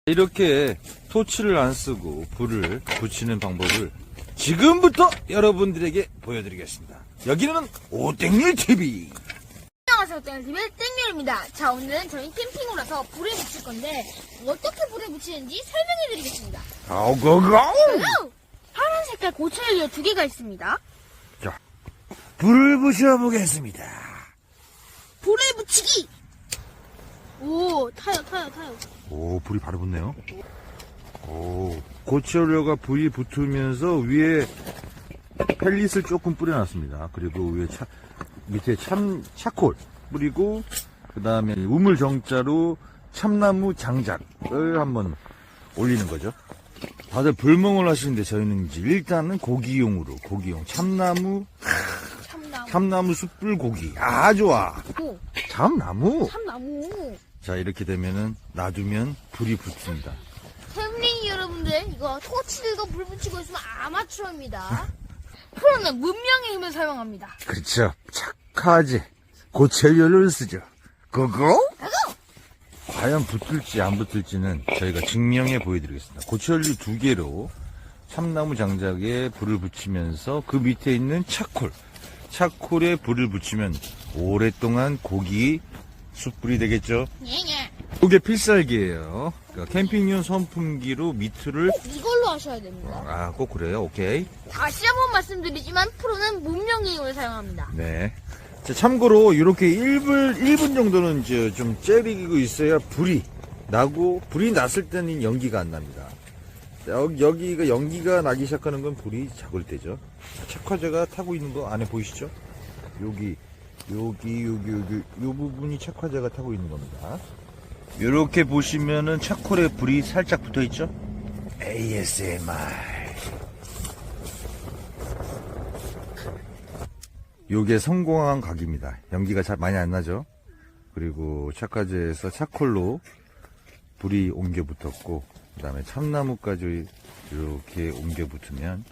이렇게 토치를 안 쓰고 불을 붙이는 방법을 지금부터 여러분들에게 보여드리겠습니다. 여기는 오땡률 TV. 안녕하세요, 오땡률TV의 땡률입니다. 자, 오늘은 저희 캠핑을 와서 불을 붙일 건데 어떻게 불을 붙이는지 설명해드리겠습니다. 고고고! 파란 색깔 고철연료 2개가 있습니다. 자, 불을 붙여보겠습니다. 불을 붙이기! 오, 타요. 오, 불이 바로 붙네요. 오, 고철료가 불이 붙으면서 위에 펠릿을 조금 뿌려놨습니다. 그리고 위에 밑에 차콜 뿌리고, 그 다음에 우물 정자로 참나무 장작을 한번 올리는 거죠. 다들 불멍을 하시는데 저희는 이제 일단은 고기용 참나무 숯불 고기. 아, 좋아. 오, 참나무. 자, 이렇게 되면은 놔두면 불이 붙습니다. 캠핑 여러분들, 이거 토치 들고 불 붙이고 있으면 아마추어입니다. 프로는 문명의 힘을 사용합니다. 그렇죠. 착하지. 고철료를 쓰죠. 고고? 과연 붙을지 안 붙을지는 저희가 증명해 보여드리겠습니다. 고철료 2개로 참나무 장작에 불을 붙이면서 그 밑에 있는 차콜에 불을 붙이면 오랫동안 고기 숯불이 되겠죠. 예. 이게 필살기예요. 그러니까 캠핑용 선풍기로 밑을 이걸로 하셔야 됩니다. 꼭 그래요. 오케이. 다시 한번 말씀드리지만 프로는 문명의 힘을 사용합니다. 네. 자, 참고로 이렇게 1분 정도는 이제 좀 째리고 있어야 불이 나고, 불이 났을 때는 연기가 안 납니다. 여기가 연기가 나기 시작하는 건 불이 작을 때죠. 착화제가 타고 있는 거 안에 보이시죠? 여기 요 부분이 착화제가 타고 있는 겁니다. 이렇게 보시면은 차콜에 불이 살짝 붙어 있죠? ASMR. 요게 성공한 각입니다. 연기가 잘 많이 안 나죠? 그리고 착화제에서 차콜로 불이 옮겨 붙었고, 그 다음에 참나무까지 이렇게 옮겨 붙으면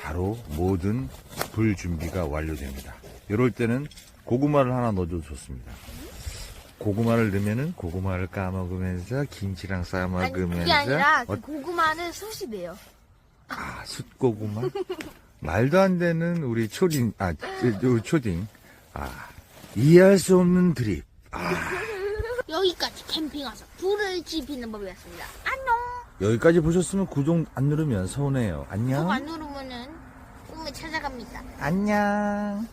바로 모든 불 준비가 완료됩니다. 이럴 때는 고구마를 하나 넣어줘도 좋습니다. 고구마를 넣으면은 고구마를 까먹으면서 김치랑 싸 아니, 먹으면서. 그게 아니라 그 고구마는 숯이 돼요. 숯고구마? 말도 안 되는 우리 초딩. 이해할 수 없는 드립. 여기까지 캠핑 와서 불을 지피는 법이었습니다. 안녕. 여기까지 보셨으면 구독 안 누르면 서운해요. 안녕. 꼭 안 누르면은 꿈에 찾아갑니다. 안녕.